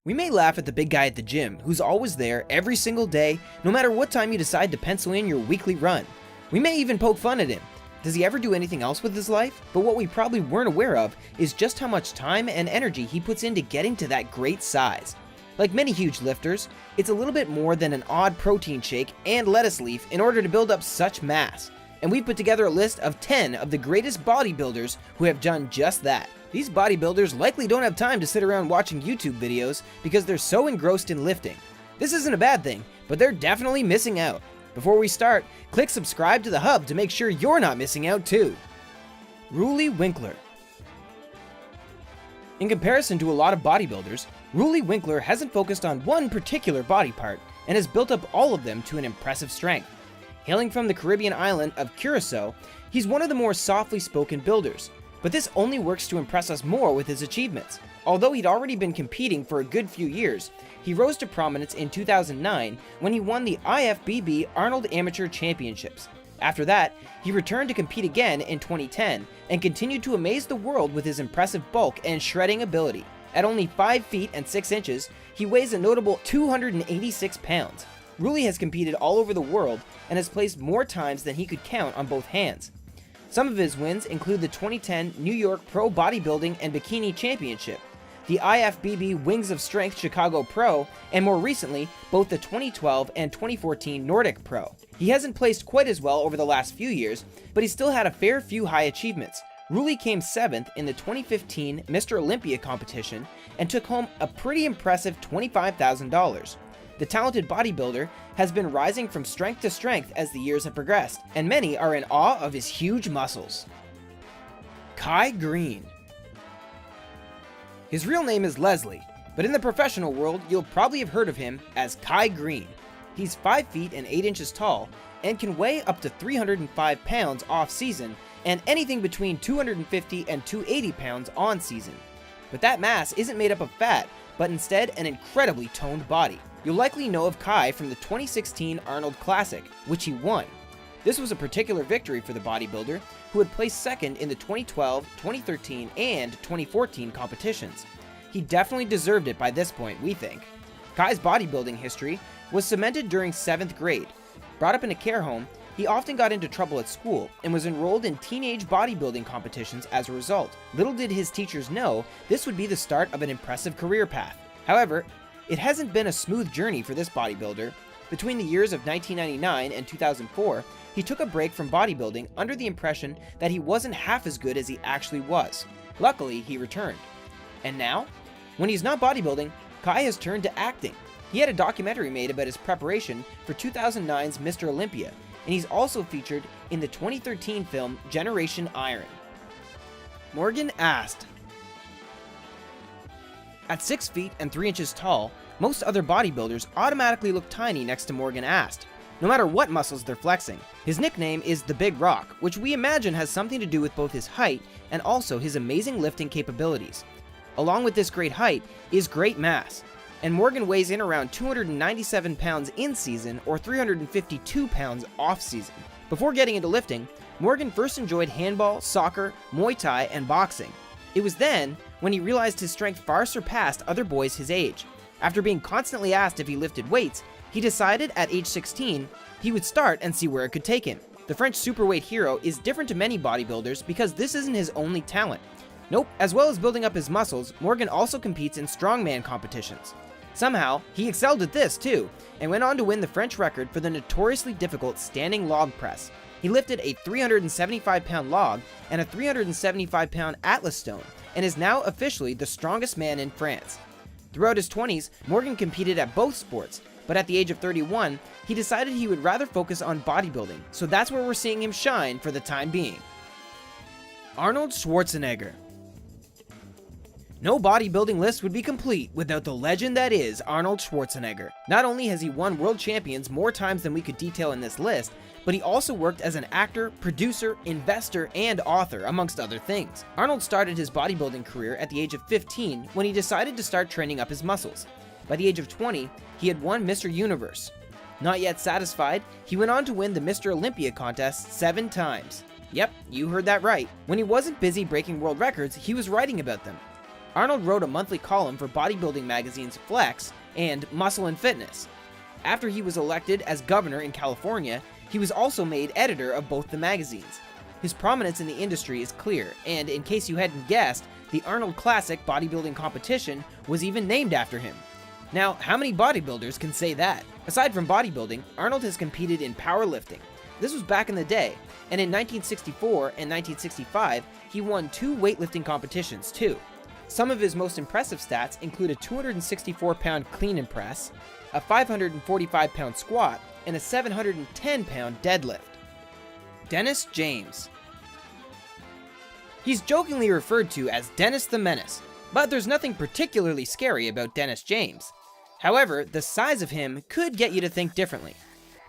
We may laugh at the big guy at the gym who's always there every single day, no matter what time you decide to pencil in your weekly run. We may even poke fun at him. Does he ever do anything else with his life? But what we probably weren't aware of is just how much time and energy he puts into getting to that great size. Like many huge lifters, it's a little bit more than an odd protein shake and lettuce leaf in order to build up such mass. And we've put together a list of 10 of the greatest bodybuilders who have done just that. These bodybuilders likely don't have time to sit around watching YouTube videos because they're so engrossed in lifting. This isn't a bad thing, but they're definitely missing out. Before we start, click subscribe to the hub to make sure you're not missing out too. Ruly Winkler. In comparison to a lot of bodybuilders, Ruly Winkler hasn't focused on one particular body part and has built up all of them to an impressive strength. Hailing from the Caribbean island of Curacao, he's one of the more softly spoken builders, but this only works to impress us more with his achievements. Although he'd already been competing for a good few years, he rose to prominence in 2009 when he won the IFBB Arnold Amateur Championships. After that, he returned to compete again in 2010 and continued to amaze the world with his impressive bulk and shredding ability. At only 5 feet and 6 inches, he weighs a notable 286 pounds. Ruly has competed all over the world and has placed more times than he could count on both hands. Some of his wins include the 2010 New York Pro Bodybuilding and Bikini Championship, the IFBB Wings of Strength Chicago Pro, and more recently, both the 2012 and 2014 Nordic Pro. He hasn't placed quite as well over the last few years, but he's still had a fair few high achievements. Ruly came 7th in the 2015 Mr. Olympia competition and took home a pretty impressive $25,000. The talented bodybuilder has been rising from strength to strength as the years have progressed, and many are in awe of his huge muscles. Kai Green. His real name is Leslie, but in the professional world, you'll probably have heard of him as Kai Green. He's 5 feet and 8 inches tall and can weigh up to 305 pounds off-season and anything between 250 and 280 pounds on-season. But that mass isn't made up of fat, but instead an incredibly toned body. You'll likely know of Kai from the 2016 Arnold Classic, which he won. This was a particular victory for the bodybuilder, who had placed second in the 2012, 2013, and 2014 competitions. He definitely deserved it by this point, we think. Kai's bodybuilding history was cemented during 7th grade. Brought up in a care home, he often got into trouble at school and was enrolled in teenage bodybuilding competitions as a result. Little did his teachers know this would be the start of an impressive career path. However, it hasn't been a smooth journey for this bodybuilder. Between the years of 1999 and 2004, he took a break from bodybuilding under the impression that he wasn't half as good as he actually was. Luckily, he returned. And now, when he's not bodybuilding, Kai has turned to acting. He had a documentary made about his preparation for 2009's Mr. Olympia, and he's also featured in the 2013 film Generation Iron. Morgan Ast. At 6 feet and 3 inches tall, most other bodybuilders automatically look tiny next to Morgan Ast, no matter what muscles they're flexing. His nickname is the Big Rock, which we imagine has something to do with both his height and also his amazing lifting capabilities. Along with this great height is great mass, and Morgan weighs in around 297 pounds in season or 352 pounds off season. Before getting into lifting, Morgan first enjoyed handball, soccer, Muay Thai, and boxing. It was then when he realized his strength far surpassed other boys his age. After being constantly asked if he lifted weights, he decided at age 16 he would start and see where it could take him. The French superweight hero is different to many bodybuilders because this isn't his only talent. Nope, as well as building up his muscles, Morgan also competes in strongman competitions. Somehow, he excelled at this too, and went on to win the French record for the notoriously difficult standing log press. He lifted a 375-pound log and a 375-pound Atlas stone, and is now officially the strongest man in France. Throughout his 20s, Morgan competed at both sports, but at the age of 31, he decided he would rather focus on bodybuilding, so that's where we're seeing him shine for the time being. Arnold Schwarzenegger. No bodybuilding list would be complete without the legend that is Arnold Schwarzenegger. Not only has he won world champions more times than we could detail in this list, but he also worked as an actor, producer, investor, and author, amongst other things. Arnold started his bodybuilding career at the age of 15 when he decided to start training up his muscles. By the age of 20, he had won Mr. Universe. Not yet satisfied, he went on to win the Mr. Olympia contest 7 times. Yep, you heard that right. When he wasn't busy breaking world records, he was writing about them. Arnold wrote a monthly column for bodybuilding magazines Flex and Muscle and Fitness. After he was elected as governor in California, he was also made editor of both the magazines. His prominence in the industry is clear, and in case you hadn't guessed, the Arnold Classic bodybuilding competition was even named after him. Now, how many bodybuilders can say that? Aside from bodybuilding, Arnold has competed in powerlifting. This was back in the day, and in 1964 and 1965, he won 2 weightlifting competitions too. Some of his most impressive stats include a 264-pound clean and press, a 545-pound squat, and a 710-pound deadlift. Dennis James. He's jokingly referred to as Dennis the Menace, but there's nothing particularly scary about Dennis James. However, the size of him could get you to think differently.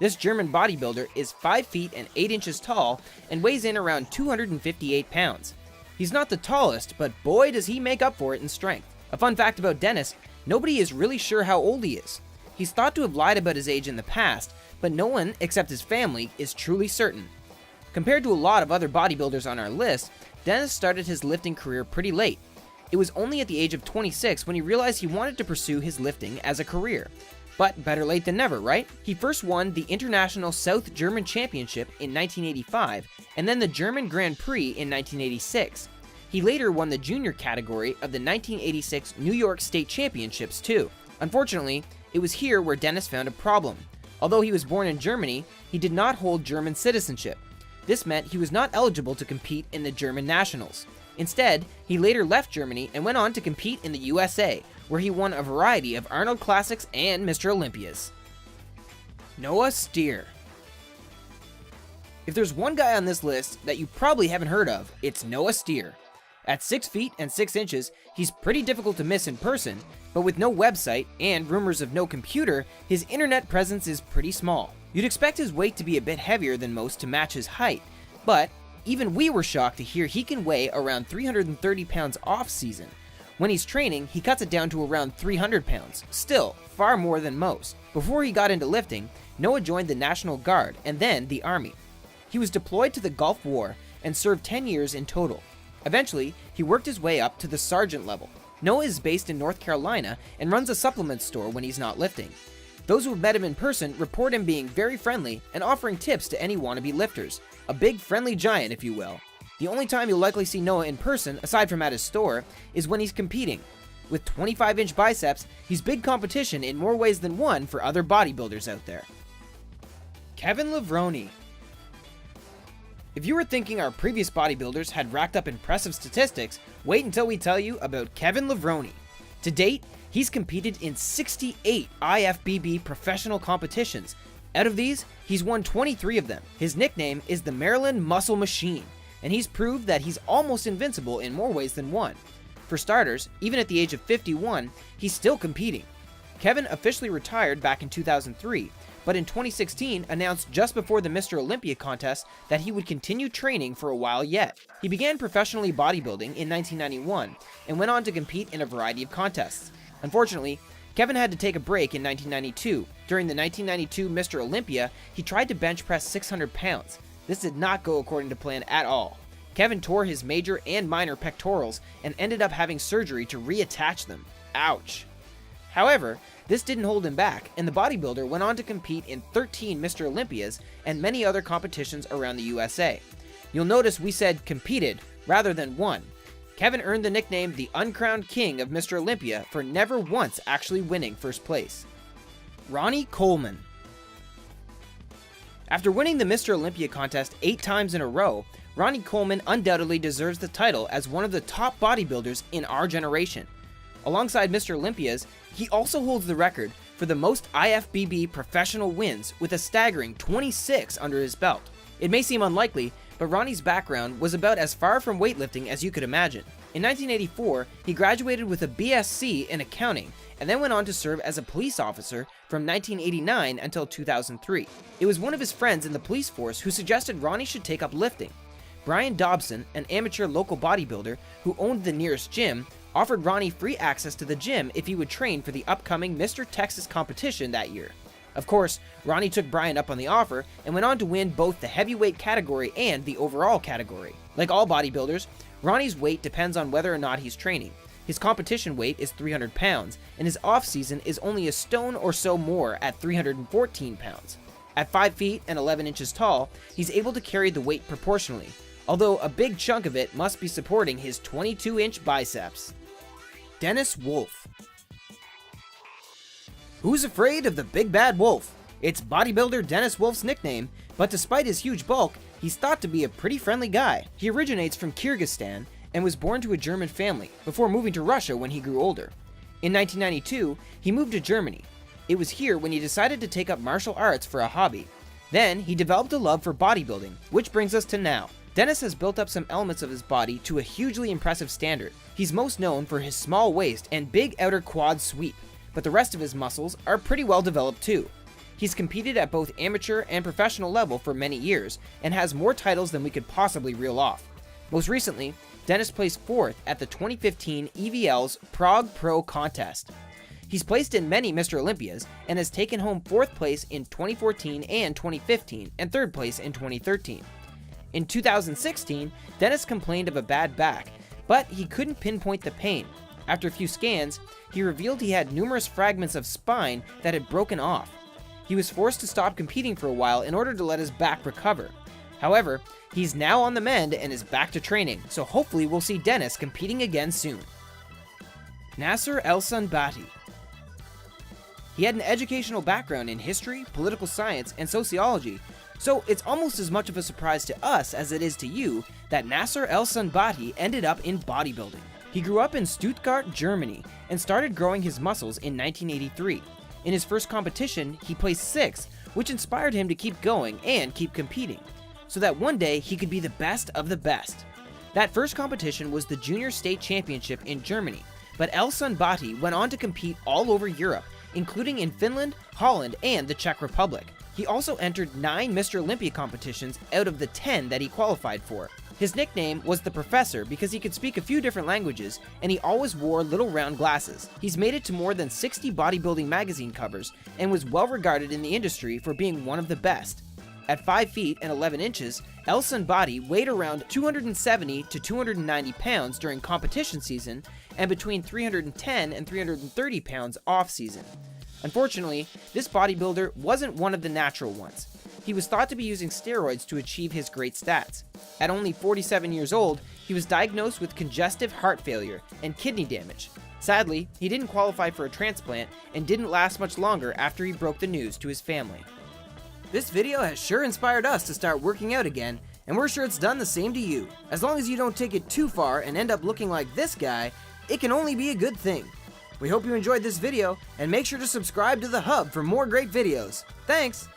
This German bodybuilder is 5 feet and 8 inches tall and weighs in around 258 pounds. He's not the tallest, but boy does he make up for it in strength. A fun fact about Dennis, nobody is really sure how old he is. He's thought to have lied about his age in the past, but no one, except his family, is truly certain. Compared to a lot of other bodybuilders on our list, Dennis started his lifting career pretty late. It was only at the age of 26 when he realized he wanted to pursue his lifting as a career. But better late than never, right? He first won the International South German Championship in 1985, and then the German Grand Prix in 1986. He later won the junior category of the 1986 New York State Championships too. Unfortunately, it was here where Dennis found a problem. Although he was born in Germany, he did not hold German citizenship. This meant he was not eligible to compete in the German Nationals. Instead, he later left Germany and went on to compete in the USA, where he won a variety of Arnold Classics and Mr. Olympias. Noah Steer. If there's one guy on this list that you probably haven't heard of, it's Noah Steer. At 6 feet and 6 inches, he's pretty difficult to miss in person, but with no website and rumors of no computer, his internet presence is pretty small. You'd expect his weight to be a bit heavier than most to match his height, but even we were shocked to hear he can weigh around 330 pounds off-season. When he's training, he cuts it down to around 300 pounds, still far more than most. Before he got into lifting, Noah joined the National Guard and then the Army. He was deployed to the Gulf War and served 10 years in total. Eventually, he worked his way up to the sergeant level. Noah is based in North Carolina and runs a supplement store when he's not lifting. Those who have met him in person report him being very friendly and offering tips to any wannabe lifters. A big friendly giant, if you will. The only time you'll likely see Noah in person, aside from at his store, is when he's competing. With 25-inch biceps, he's big competition in more ways than one for other bodybuilders out there. Kevin Levrone. If you were thinking our previous bodybuilders had racked up impressive statistics, wait until we tell you about Kevin Levrone. To date, he's competed in 68 IFBB professional competitions. Out of these, he's won 23 of them. His nickname is the Maryland Muscle Machine, and he's proved that he's almost invincible in more ways than one. For starters, even at the age of 51, he's still competing. Kevin officially retired back in 2003, but in 2016 announced just before the Mr. Olympia contest that he would continue training for a while yet. He began professionally bodybuilding in 1991 and went on to compete in a variety of contests. Unfortunately, Kevin had to take a break in 1992. During the 1992 Mr. Olympia, he tried to bench press 600 pounds. This did not go according to plan at all. Kevin tore his major and minor pectorals and ended up having surgery to reattach them. Ouch. However, this didn't hold him back, and the bodybuilder went on to compete in 13 Mr. Olympias and many other competitions around the USA. You'll notice we said competed rather than won. Kevin earned the nickname the Uncrowned King of Mr. Olympia for never once actually winning first place. Ronnie Coleman. After winning the Mr. Olympia contest 8 times in a row, Ronnie Coleman undoubtedly deserves the title as one of the top bodybuilders in our generation. Alongside Mr. Olympias, he also holds the record for the most IFBB professional wins with a staggering 26 under his belt. It may seem unlikely, but Ronnie's background was about as far from weightlifting as you could imagine. In 1984, he graduated with a BSc in accounting and then went on to serve as a police officer from 1989 until 2003. It was one of his friends in the police force who suggested Ronnie should take up lifting. Brian Dobson, an amateur local bodybuilder who owned the nearest gym, offered Ronnie free access to the gym if he would train for the upcoming Mr. Texas competition that year. Of course, Ronnie took Brian up on the offer and went on to win both the heavyweight category and the overall category. Like all bodybuilders, Ronnie's weight depends on whether or not he's training. His competition weight is 300 pounds, and his off-season is only a stone or so more at 314 pounds. At 5 feet and 11 inches tall, he's able to carry the weight proportionally, although a big chunk of it must be supporting his 22-inch biceps. Dennis Wolf. Who's afraid of the big bad wolf? It's bodybuilder Dennis Wolf's nickname, but despite his huge bulk, he's thought to be a pretty friendly guy. He originates from Kyrgyzstan and was born to a German family before moving to Russia when he grew older. In 1992, he moved to Germany. It was here when he decided to take up martial arts for a hobby. Then, he developed a love for bodybuilding, which brings us to now. Dennis has built up some elements of his body to a hugely impressive standard. He's most known for his small waist and big outer quad sweep, but the rest of his muscles are pretty well developed too. He's competed at both amateur and professional level for many years, and has more titles than we could possibly reel off. Most recently, Dennis placed 4th at the 2015 EVL's Prague Pro contest. He's placed in many Mr. Olympias, and has taken home 4th place in 2014 and 2015, and 3rd place in 2013. In 2016, Dennis complained of a bad back, but he couldn't pinpoint the pain. After a few scans, he revealed he had numerous fragments of spine that had broken off. He was forced to stop competing for a while in order to let his back recover. However, he's now on the mend and is back to training, so hopefully we'll see Dennis competing again soon. Nasser El-Sunbati. He had an educational background in history, political science, and sociology, so it's almost as much of a surprise to us as it is to you that Nasser El-Sunbati ended up in bodybuilding. He grew up in Stuttgart, Germany, and started growing his muscles in 1983. In his first competition, he placed 6th, which inspired him to keep going and keep competing, so that one day he could be the best of the best. That first competition was the Junior State Championship in Germany, but El-Sunbati went on to compete all over Europe, including in Finland, Holland, and the Czech Republic. He also entered 9 Mr. Olympia competitions out of the 10 that he qualified for. His nickname was the Professor because he could speak a few different languages, and he always wore little round glasses. He's made it to more than 60 bodybuilding magazine covers, and was well regarded in the industry for being one of the best. At 5 feet and 11 inches, El-Sunbati weighed around 270 to 290 pounds during competition season, and between 310 and 330 pounds off-season. Unfortunately, this bodybuilder wasn't one of the natural ones. He was thought to be using steroids to achieve his great stats. At only 47 years old, he was diagnosed with congestive heart failure and kidney damage. Sadly, he didn't qualify for a transplant and didn't last much longer after he broke the news to his family. This video has sure inspired us to start working out again, and we're sure it's done the same to you. As long as you don't take it too far and end up looking like this guy, it can only be a good thing. We hope you enjoyed this video, and make sure to subscribe to The Hub for more great videos. Thanks!